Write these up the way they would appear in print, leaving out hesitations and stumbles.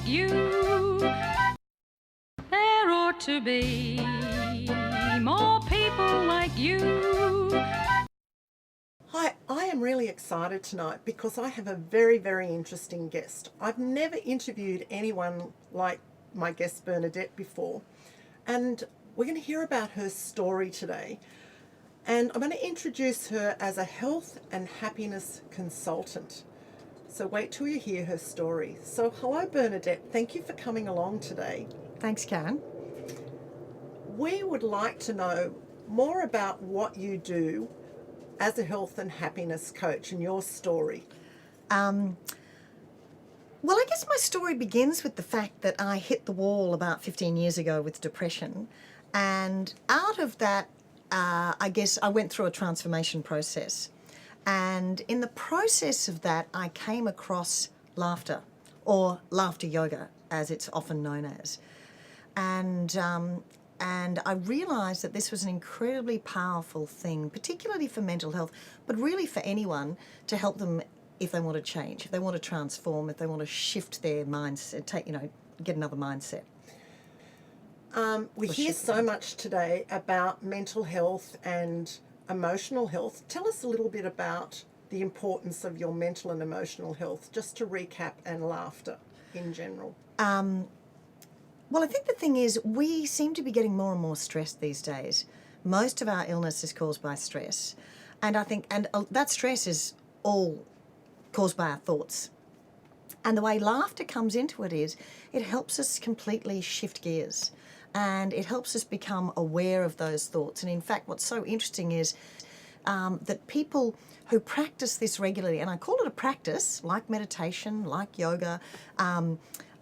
like you. There ought to be more people like you. Hi, I am really excited tonight because I have a very, very interesting guest. I've never interviewed anyone like my guest Bernadette before, and we're going to hear about her story today. And I'm going to introduce her as a health and happiness consultant. So wait till you hear her story. So hello Bernadette, thank you for coming along today. Thanks, Karen. We would like to know more about what you do as a health and happiness coach and your story. Well, I guess my story begins with the fact that I hit the wall about 15 years ago with depression. And out of that, I guess I went through a transformation process. And in the process of that, I came across laughter, or laughter yoga, as it's often known as. And I realised that this was an incredibly powerful thing, particularly for mental health, but really for anyone, to help them if they want to change, if they want to transform, if they want to shift their mindset, get another mindset. We hear so much today about mental health and emotional health. Tell us a little bit about the importance of your mental and emotional health, just to recap, and laughter in general. Well, I think the thing is, we seem to be getting more and more stressed these days. Most of our illness is caused by stress. And I think, that stress is all caused by our thoughts. And the way laughter comes into it is, it helps us completely shift gears. And it helps us become aware of those thoughts. And in fact, what's so interesting is that people who practice this regularly, and I call it a practice, like meditation, like yoga, I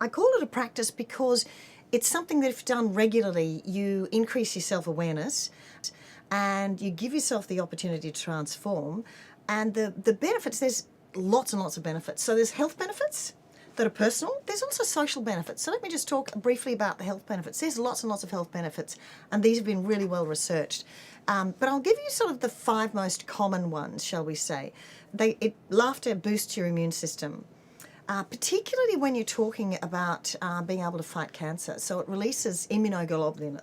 call it a practice because it's something that if done regularly, you increase your self-awareness and you give yourself the opportunity to transform. And the benefits, there's lots and lots of benefits. So there's health benefits that are personal. There's also social benefits. So let me just talk briefly about the health benefits. There's lots and lots of health benefits, and these have been really well researched. But I'll give you sort of the 5 most common ones, shall we say. Laughter boosts your immune system, particularly when you're talking about being able to fight cancer. So it releases immunoglobulins,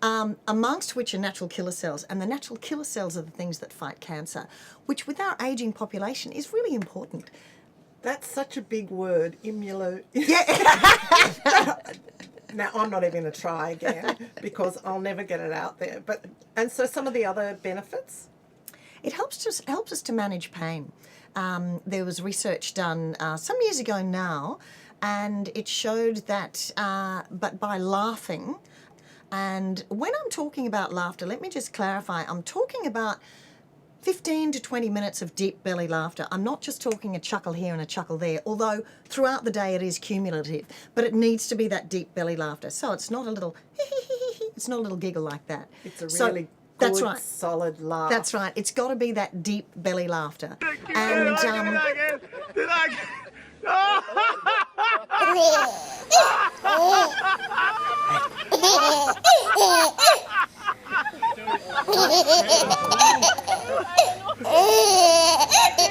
amongst which are natural killer cells. And the natural killer cells are the things that fight cancer, which with our ageing population is really important. That's such a big word, Yeah. Now, I'm not even going to try again because I'll never get it out there. And so some of the other benefits? It helps us to manage pain. There was research done some years ago now, and it showed that but by laughing, and when I'm talking about laughter, let me just clarify, I'm talking about 15 to 20 minutes of deep belly laughter. I'm not just talking a chuckle here and a chuckle there, although throughout the day it is cumulative, but it needs to be that deep belly laughter. So it's not a little it's not a little giggle like that. It's a really good, that's right, solid laugh. That's right. It's got to be that deep belly laughter.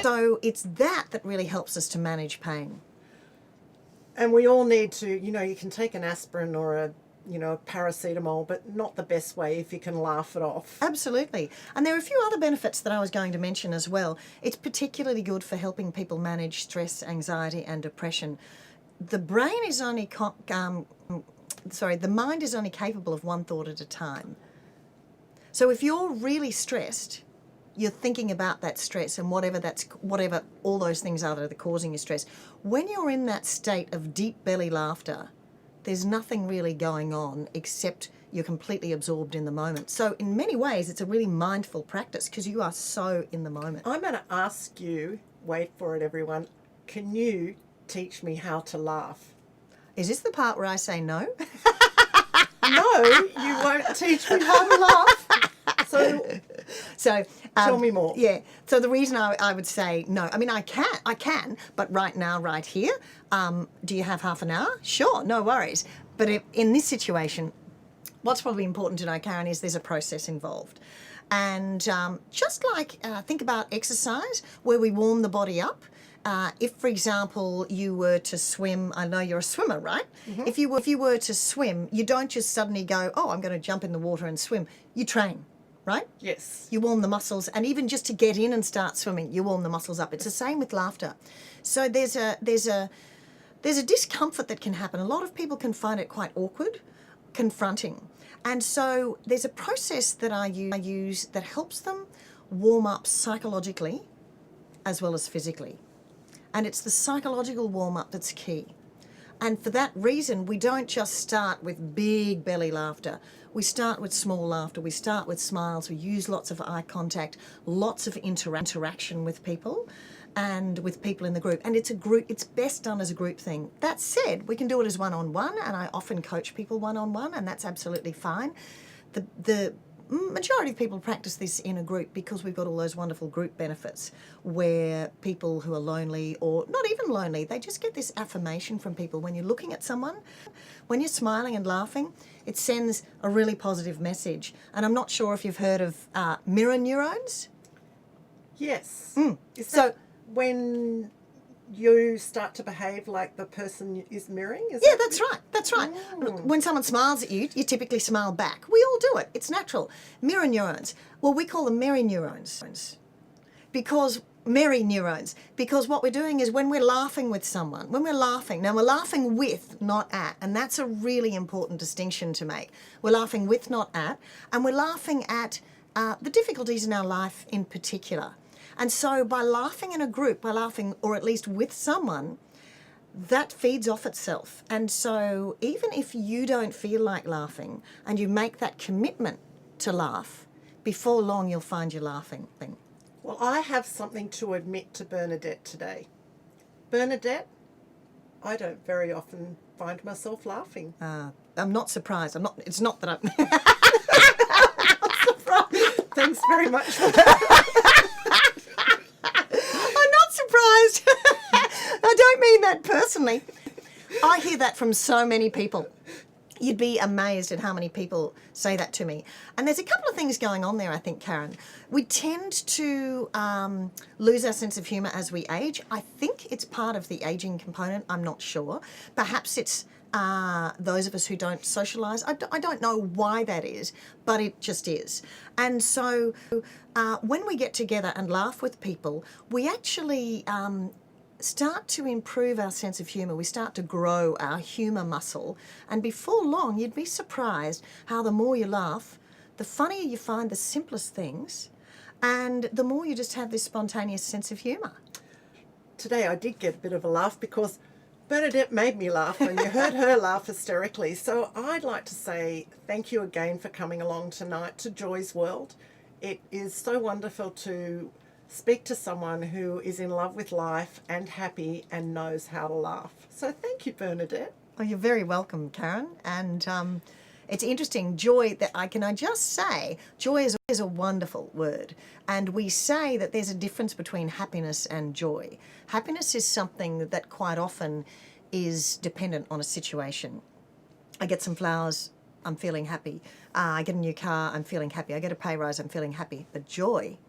So it's that really helps us to manage pain. And we all need to, you can take an aspirin or a paracetamol, but not the best way if you can laugh it off. Absolutely. And there are a few other benefits that I was going to mention as well. It's particularly good for helping people manage stress, anxiety and depression. The brain is only, the mind is only capable of one thought at a time. So if you're really stressed, you're thinking about that stress and whatever all those things are that are causing you stress. When you're in that state of deep belly laughter, there's nothing really going on except you're completely absorbed in the moment. So in many ways, it's a really mindful practice because you are so in the moment. I'm going to ask you, wait for it everyone, can you teach me how to laugh? Is this the part where I say no? No, you won't teach me how to laugh. So tell me more. Yeah. So the reason I would say no, I mean, I can, but right now, right here, do you have half an hour? Sure, no worries. But in this situation, what's probably important to know, Karen, is there's a process involved. And just like think about exercise, where we warm the body up, If, for example, you were to swim, I know you're a swimmer, right? Mm-hmm. If you were to swim, you don't just suddenly go, oh, I'm going to jump in the water and swim. You train, right? Yes. You warm the muscles, and even just to get in and start swimming, you warm the muscles up. It's the same with laughter. So there's a discomfort that can happen. A lot of people can find it quite awkward, confronting. And so there's a process that I use that helps them warm up psychologically as well as physically. And it's the psychological warm-up that's key. And for that reason, we don't just start with big belly laughter. We start with small laughter. We start with smiles. We use lots of eye contact, lots of interaction with people and with people in the group. And it's best done as a group thing. That said, we can do it as one-on-one, and I often coach people one-on-one, and that's absolutely fine. The majority of people practice this in a group because we've got all those wonderful group benefits where people who are lonely or not even lonely, they just get this affirmation from people. When you're looking at someone, when you're smiling and laughing, it sends a really positive message. And I'm not sure if you've heard of mirror neurons. Yes. Is So that when you start to behave like the person is mirroring? Yeah, that's right. That's right. When someone smiles at you, you typically smile back. We all do it. It's natural. Mirror neurons. Well, we call them merry neurons because what we're doing is when we're laughing with someone, when we're laughing with, not at, and that's a really important distinction to make. We're laughing with, not at, and we're laughing at the difficulties in our life in particular. And so by laughing in a group, or at least with someone, that feeds off itself. And so even if you don't feel like laughing and you make that commitment to laugh, before long you'll find you're laughing. Well, I have something to admit to Bernadette today. Bernadette, I don't very often find myself laughing. I'm not surprised. It's not that I'm... I'm surprised. Thanks very much for that. Surprised. I don't mean that personally. I hear that from so many people. You'd be amazed at how many people say that to me. And there's a couple of things going on there, I think, Karen. We tend to lose our sense of humour as we age. I think it's part of the ageing component. I'm not sure. Perhaps it's those of us who don't socialise. I don't know why that is, but it just is. And so when we get together and laugh with people, we actually start to improve our sense of humour. We start to grow our humour muscle. And before long, you'd be surprised how the more you laugh, the funnier you find the simplest things, and the more you just have this spontaneous sense of humour. Today I did get a bit of a laugh because Bernadette made me laugh, and you heard her laugh hysterically. So I'd like to say thank you again for coming along tonight to Joy's World. It is so wonderful to speak to someone who is in love with life and happy and knows how to laugh. So thank you, Bernadette. Oh, you're very welcome, Karen. And it's interesting, joy, can I just say, joy is a wonderful word. And we say that there's a difference between happiness and joy. Happiness is something that quite often is dependent on a situation. I get some flowers, I'm feeling happy. I get a new car, I'm feeling happy. I get a pay rise, I'm feeling happy. But joy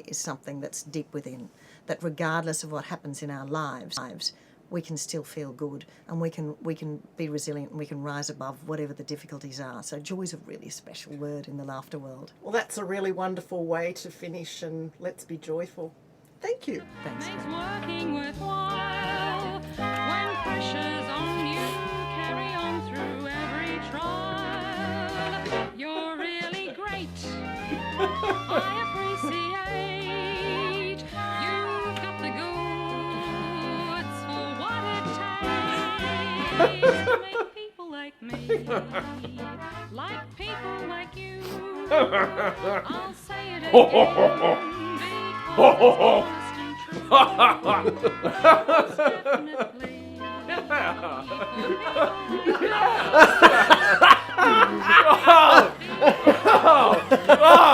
is something that's deep within, that regardless of what happens in our lives, we can still feel good, and we can be resilient, and we can rise above whatever the difficulties are. So joy is a really special word in the laughter world. Well, that's a really wonderful way to finish, and let's be joyful. Thank you. Thanks. Makes working worthwhile when pressure's on you. Carry on through every trial. You're really great. I appreciate you've got the goods for what it takes to make people like me, like people like you. I'll say it again. Honest and true. Most definitely. Oh!